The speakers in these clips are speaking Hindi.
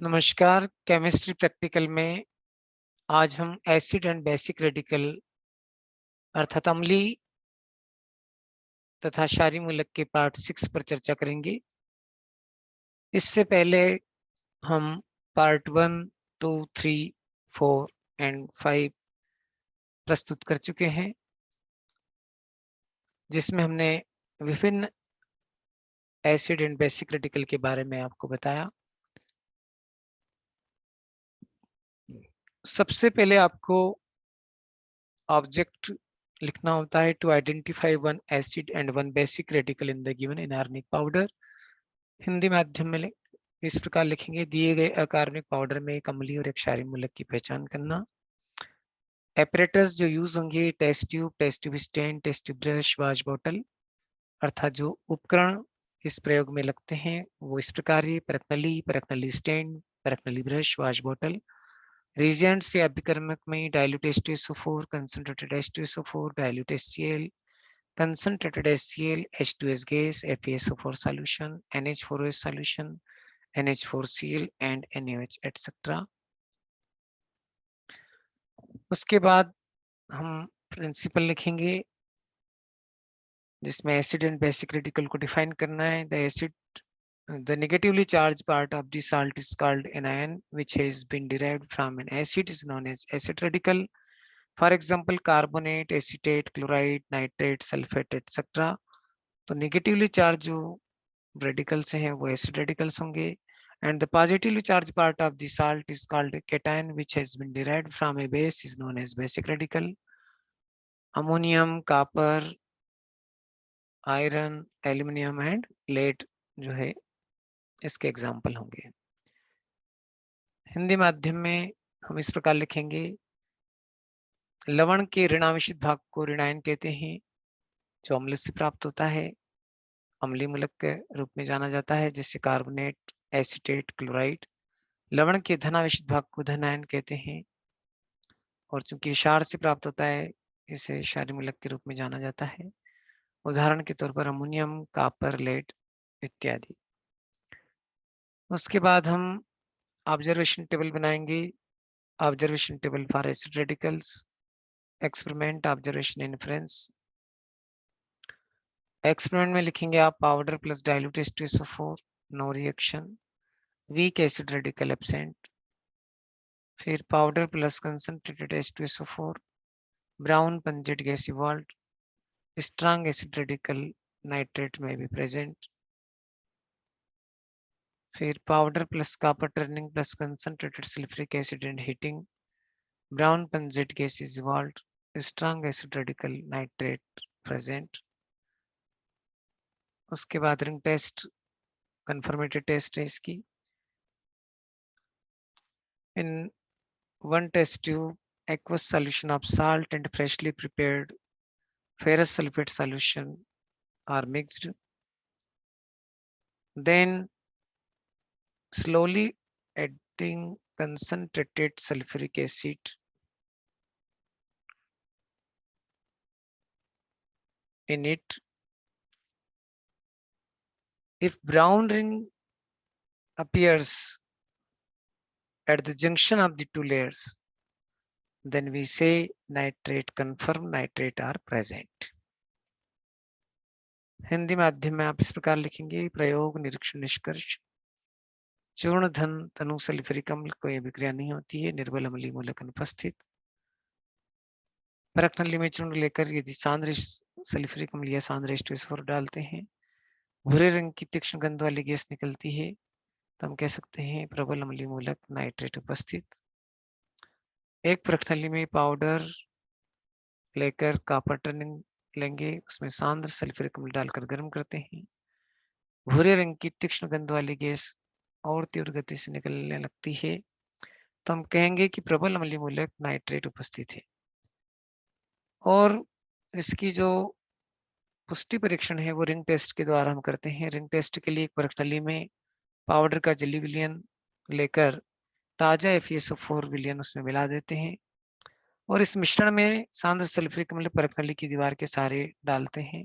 नमस्कार। केमिस्ट्री प्रैक्टिकल में आज हम एसिड एंड बेसिक रेडिकल अर्थात अम्लीय तथा क्षारीय मूलक के पार्ट 6 पर चर्चा करेंगे। इससे पहले हम पार्ट 1, 2, 3, 4 एंड 5 प्रस्तुत कर चुके हैं, जिसमें हमने विभिन्न एसिड एंड बेसिक रेडिकल के बारे में आपको बताया। सबसे पहले आपको ऑब्जेक्ट लिखना होता है to identify one acid and one basic radical in the given inorganic powder. Hindi माध्यम में इस प्रकार लिखेंगे, दिए गए अकार्बनिक पाउडर में एक अम्लीय और एक क्षारीय मूलक की पहचान करना। एपरेटस जो यूज होंगे, test tube stand, test tube brush, wash bottle, अर्थात जो उपकरण इस प्रयोग में लगते हैं वो इस प्रकार है: परखनली स्टैंड, परखनली ब्रश, वाश बॉटल। रिएजेंट्स या अभिकर्मक में dilute H2SO4, concentrated H2SO4, dilute HCl, concentrated HCl, H2S gas, FeSO4 solution, NH4OH solution, NH4Cl and NaOH etc. उसके बाद हम प्रिंसिपल लिखेंगे, जिसमें एसिड एंड बेसिक रेडिकल को डिफाइन करना है। The negatively charged part of the salt is called anion, which has been derived from an acid, is known as acid radical. For example, carbonate, acetate, chloride, nitrate, sulfate etc. तो नेगेटिवली चार्ज जो रेडिकल्स हैं वो एसिड रेडिकल्स होंगे। And the positively charged part of the salt is called cation, which has been derived from a base, is known as basic radical. Ammonium, copper, iron, aluminium and lead जो है इसके एग्जाम्पल होंगे। हिंदी माध्यम में हम इस प्रकार लिखेंगे, लवण के ऋणावेशित भाग को ऋणायन कहते हैं, जो अम्ल से प्राप्त होता है, अम्लीय मूलक के रूप में जाना जाता है, जैसे कार्बोनेट, एसीटेट, क्लोराइड। लवण के धनावेशित भाग को धनायन कहते हैं, और चूंकि क्षार से प्राप्त होता है इसे क्षारीय मूलक के रूप में जाना जाता है। उदाहरण के तौर पर अमोनियम, कॉपर, लेड इत्यादि। उसके बाद हम ऑब्जर्वेशन टेबल बनाएंगे। Observation table for acid radicals, experiment, observation, inference. Experiment में लिखेंगे आप powder plus dilute H2SO4, no reaction, weak acid radical absent. फिर powder plus concentrated H2SO4, brown pungent gas evolved, strong acid radical nitrate में भी प्रेजेंट। फिर powder plus copper turning plus concentrated sulphuric acid and heating, brown pungent gas is evolved, strong acid radical nitrate present. उसके बाद रिंग टेस्ट, कंफर्मेटरी टेस्ट है इसकी। इन one test tube, aqueous solution of salt and freshly prepared ferrous sulfate solution are mixed. Then slowly adding concentrated sulfuric acid in it. If brown ring appears at the junction of the two layers, then we say nitrate confirmed, nitrate are present. Hindi माध्यम में आप इस प्रकार लिखेंगे, प्रयोग, निरीक्षण, निष्कर्ष। चूर्ण धन तनु सल्फ्यूरिक अम्ल कोई अभिक्रिया नहीं होती है, निर्बल अम्लीय मूलक अनुपस्थित। परखनली में चूर्ण लेकर यदि सांद्र सल्फ्यूरिक अम्ल या सांद्र H2SO4 डालते हैं, भूरे रंग की तीक्ष्ण गंध वाली गैस निकलती है, तो हम कह सकते हैं प्रबल अम्लीय मूलक नाइट्रेट उपस्थित। एक परखनली में पाउडर लेकर कॉपर टर्निंग लेंगे, उसमें सांद्र सल्फ्यूरिक अम्ल डालकर गर्म करते हैं, भूरे रंग की तीक्ष्ण गंध वाली गैस और तीव्र गति से निकलने लगती है, तो हम कहेंगे कि प्रबल अम्लीय मूलक नाइट्रेट उपस्थित है। और इसकी जो पुष्टि परीक्षण है वो रिंग टेस्ट के द्वारा हम करते हैं। रिंग टेस्ट के लिए एक परखनली में पाउडर का जली विलयन लेकर ताजा FeSO4 विलयन उसमें मिला देते हैं, और इस मिश्रण में सांद्र सल्फ्यूरिक अम्ल परखनली की दीवार के सहारे डालते हैं।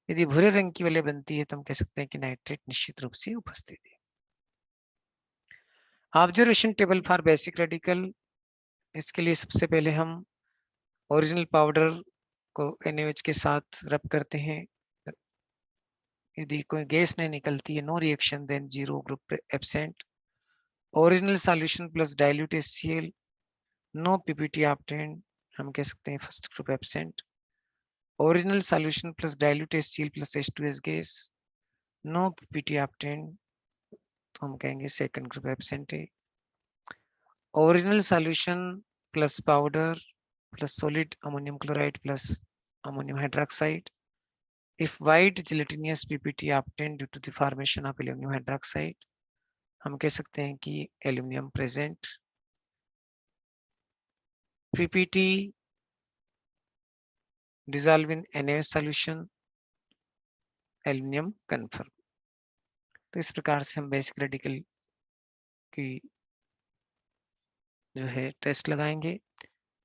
यदि भूरे रंग की वलय बनती है तो हम कह सकते हैं कि नाइट्रेट निश्चित रूप से उपस्थित है। Observation table for basic radical, इसके लिए सबसे पहले हम ओरिजिनल पाउडर को NaOH के साथ रब करते हैं। यदि कोई गैस नहीं निकलती है, no reaction, then zero group absent. Original solution plus dilute HCl, no PPT obtained, हम कह सकते हैं first group absent. Original solution plus dilute HCl plus H2S gas, no PPT obtained, तो हम कहेंगे सेकंड ग्रुप एब्सेंट है। Original solution plus powder plus solid ammonium chloride plus ammonium hydroxide. If white gelatinous PPT obtained due to the formation of aluminum hydroxide, हम कह सकते हैं कि aluminum present. PPT dissolve in NaOH solution, aluminum confirm. तो इस प्रकार से हम बेसिक रेडिकल की जो है टेस्ट लगाएंगे।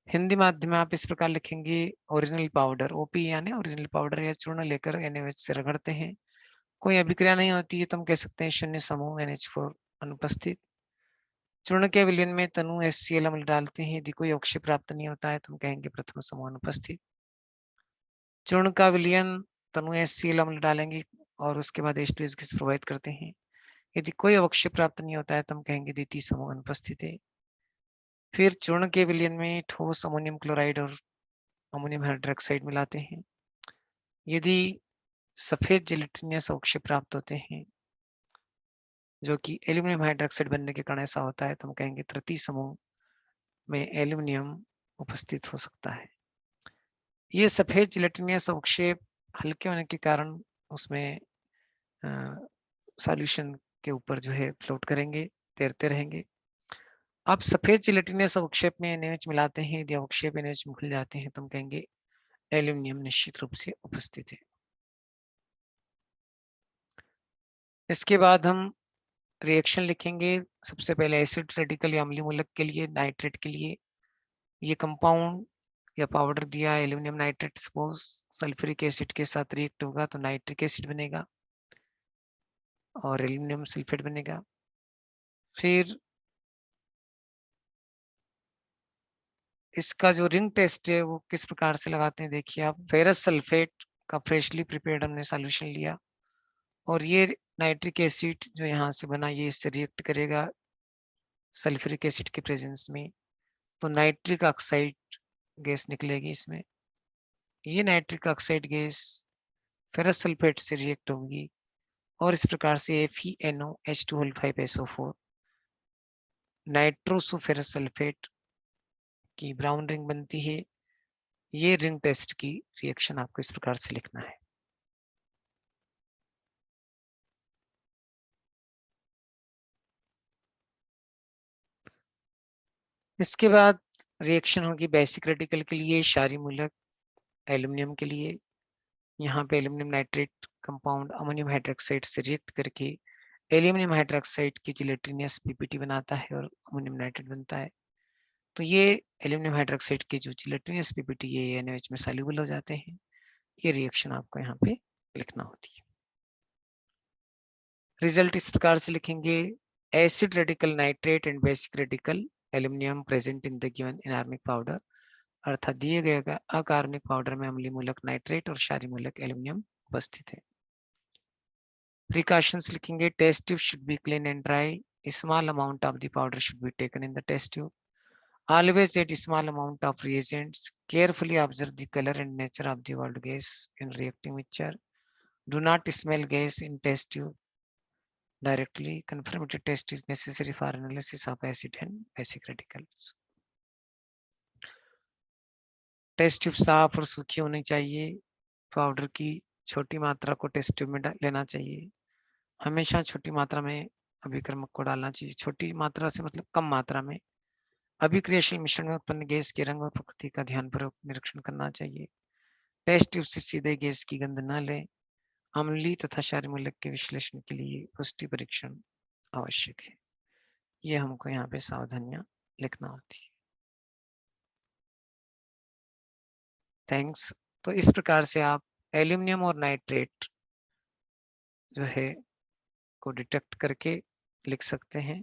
हिंदी माध्यम में आप इस प्रकार लिखेंगे, ओरिजिनल पाउडर OP यानी ओरिजिनल पाउडर या चूर्ण लेकर NaOH से रगड़ते हैं, कोई अभिक्रिया नहीं होती है तो हम कह सकते हैं शून्य समूह NH4 अनुपस्थित। चूर्ण के विलयन में तनु HCl अम्ल डालते हैं, यदि कोई अवक्षय प्राप्त नहीं होता है तो हम कहेंगे प्रथम समूह अनुपस्थित। चूर्ण का विलयन तनु HCl अम्ल डालेंगे और उसके बाद H2S गैस प्रवाहित करते हैं, यदि कोई अवक्षय प्राप्त नहीं होता है तो हम कहेंगे द्वितीय समूह अनुपस्थित है। फिर चूर्ण के विलयन में ठोस अमोनियम क्लोराइड और अमोनियम हाइड्रोक्साइड मिलाते हैं, यदि सफेद जेलेटिनियस अवक्षय प्राप्त होते हैं जो कि एल्यूमिनियम हाइड्रोक्साइड बनने के कारण ऐसा होता है तो हम कहेंगे तृतीय समूह में एल्यूमिनियम उपस्थित हो सकता है। ये सफेद जेलेटिनियस अवक्षय हल्के होने के कारण उसमें सॉल्यूशन के ऊपर जो है फ्लोट करेंगे, तैरते रहेंगे। अब सफेद जेलेटिनियस अवक्षेप में NaOH मिलाते हैं, यदि अवक्षेप NaOH में घुल जाते हैं तो हम कहेंगे एल्यूमिनियम निश्चित रूप से उपस्थित है। इसके बाद हम रिएक्शन लिखेंगे। सबसे पहले एसिड रेडिकल या अम्लीय मूलक के लिए, नाइट्रेट के लिए ये कंपाउंड या पाउडर दिया aluminium nitrate, suppose sulphuric acid के साथ रिएक्ट होगा तो नाइट्रिक एसिड बनेगा और एल्यूमिनियम सल्फेट बनेगा। फिर इसका जो रिंग टेस्ट है वो किस प्रकार से लगाते हैं, देखिए आप। फेरस सल्फेट का फ्रेशली प्रिपेयर्ड हमने सॉल्यूशन लिया और ये नाइट्रिक एसिड जो यहाँ से बना ये इससे रिएक्ट करेगा सल्फ्यूरिक एसिड के प्रेजेंस में, तो नाइट्रिक ऑक्साइड गैस निकलेगी इसमें। ये nitric oxide gas ferrous sulphate से रिएक्ट होगी और इस प्रकार से FeNO H2O5SO4 नाइट्रोसोफेरस सल्फेट की ब्राउन रिंग बनती है। ये रिंग टेस्ट की रिएक्शन आपको इस प्रकार से लिखना है। इसके बाद रिएक्शन होगी बेसिक रेडिकल के लिए, क्षारीय मूलक एल्यूमिनियम के लिए। यहाँ पे aluminium nitrate compound ammonium hydroxide से रिएक्ट करके एल्यूमिनियम हाइड्रोक्साइड की जिलेटिनियस PPT बनाता है और अमोनियम नाइट्रेट बनता है। तो ये एल्यूमिनियम हाइड्रोक्साइड की जो जिलेटिनियस PPT ये NaOH में सॉल्युबल हो जाते हैं। ये रिएक्शन आपको यहाँ पे लिखना होती है। रिजल्ट इस प्रकार से लिखेंगे, acid radical nitrate and basic radical aluminium present in the given inorganic powder, अर्थात दिए गए अकार्बनिक पाउडर में अम्लीय मूलक नाइट्रेट और क्षारीय मूलक एल्यूमिनियम उपस्थित है। प्रिकॉशंस लिखेंगे, test tube should be clean and dry, small amount of the powder should be taken in the test tube, always add small amount of reagents, carefully observe the color and nature of the evolved gas in reacting mixture, do not smell gas in test tube directly, confirmatory test is necessary for analysis of acid and basic radicals. Test tube साफ और सूखी होनी चाहिए, पाउडर की छोटी मात्रा को टेस्ट ट्यूब में लेना चाहिए, हमेशा छोटी मात्रा में अभिक्रमक को डालना चाहिए। छोटी मात्रा से मतलब कम मात्रा में। अभिक्रियाशील मिश्रण में उत्पन्न गैस के रंग और प्रकृति का ध्यानपूर्वक निरीक्षण करना चाहिए। टेस्ट ट्यूब से सीधे गैस की गंध न लें। अम्लीय तथा क्षारीय मूलक के विश्लेषण के लिए पुष्टि परीक्षण आवश्यक है। ये हमको यहाँ पे सावधानियां लिखना होती है। थैंक्स। तो इस प्रकार से आप एल्यूमिनियम और नाइट्रेट जो है को डिटेक्ट करके लिख सकते हैं।